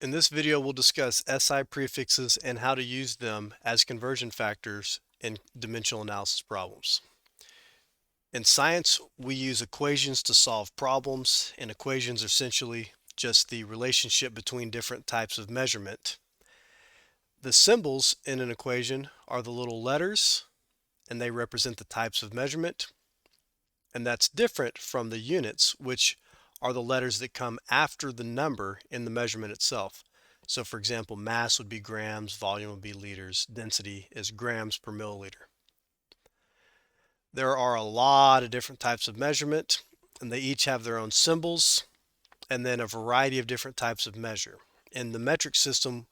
In this video, we'll discuss SI prefixes and how to use them as conversion factors in dimensional analysis problems. In science, we use equations to solve problems, and equations are essentially just the relationship between different types of measurement. The symbols in an equation are the little letters, and they represent the types of measurement, and that's different from the units, which are the letters that come after the number in the measurement itself. So for example, mass would be grams, volume would be liters, density is grams per milliliter. There are a lot of different types of measurement, and they each have their own symbols, and then a variety of different types of measure. In the metric system,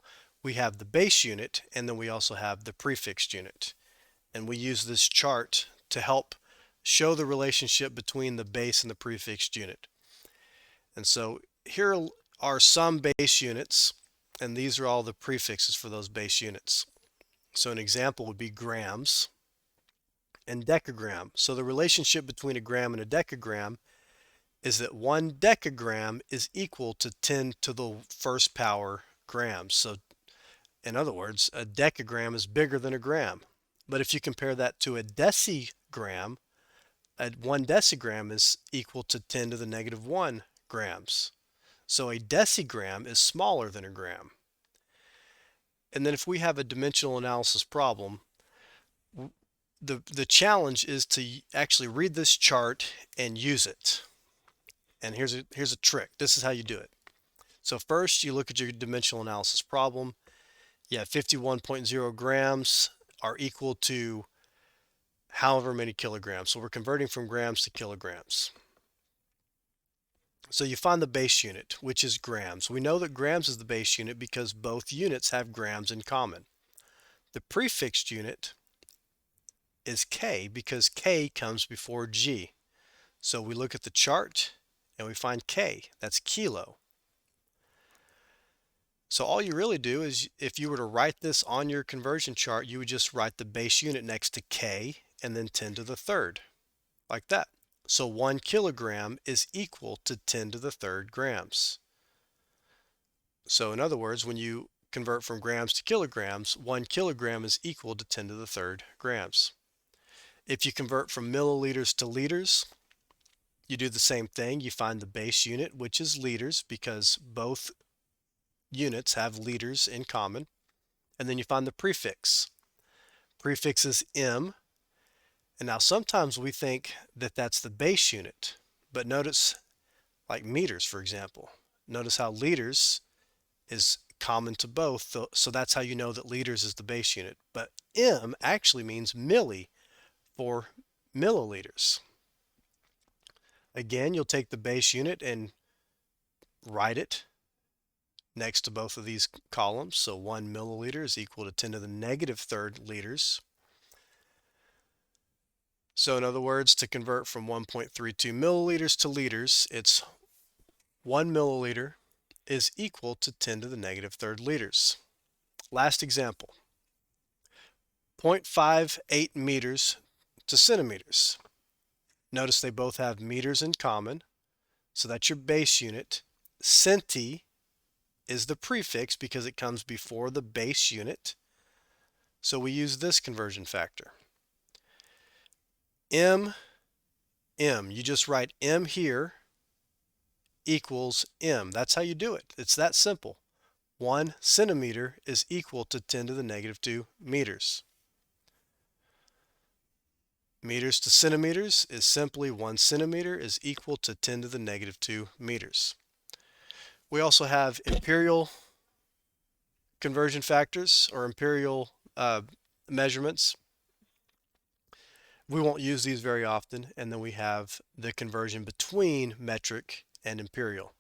we have the base unit, and then we also have the prefixed unit. And we use this chart to help show the relationship between the base and the prefixed unit. And so here are some base units, and these are all the prefixes for those base units. So an example would be grams and decagram. So the relationship between a gram and a decagram is that 1 decagram is equal to 10 to the first power grams. So in other words, a decagram is bigger than a gram. But if you compare that to a decigram, 1 decigram is equal to 10 to the negative 1 grams. So a decigram is smaller than a gram. And then if we have a dimensional analysis problem, the challenge is to actually read this chart and use it. And here's a trick. This is how you do it. So first you look at your dimensional analysis problem. Yeah, 51.0 grams are equal to however many kilograms. So we're converting from grams to kilograms. So you find the base unit, which is grams. We know that grams is the base unit because both units have grams in common. The prefixed unit is K because K comes before G. So we look at the chart and we find K, that's kilo. So all you really do is, if you were to write this on your conversion chart, you would just write the base unit next to K and then 10 to the third, like that. So 1 kilogram is equal to 10 to the third grams. So in other words, when you convert from grams to kilograms, 1 kilogram is equal to 10 to the third grams. If you convert from milliliters to liters, you do the same thing. You find the base unit, which is liters, because both units have liters in common. And then you find the prefix. Prefix is M. And now sometimes we think that that's the base unit, but notice, like meters, for example, notice how liters is common to both, so that's how you know that liters is the base unit. But M actually means milli for milliliters. Again, you'll take the base unit and write it next to both of these columns. So 1 milliliter is equal to 10 to the negative third liters. So in other words, to convert from 1.32 milliliters to liters, it's 1 milliliter is equal to 10 to the negative third liters. Last example, 0.58 meters to centimeters. Notice they both have meters in common, so that's your base unit. Centi is the prefix because it comes before the base unit. So we use this conversion factor. M, you just write M here equals M. That's how you do it. It's that simple. 1 centimeter is equal to 10 to the negative 2 meters. Meters to centimeters is simply 1 centimeter is equal to 10 to the negative 2 meters. We also have imperial conversion factors or imperial measurements. We won't use these very often, and then we have the conversion between metric and imperial.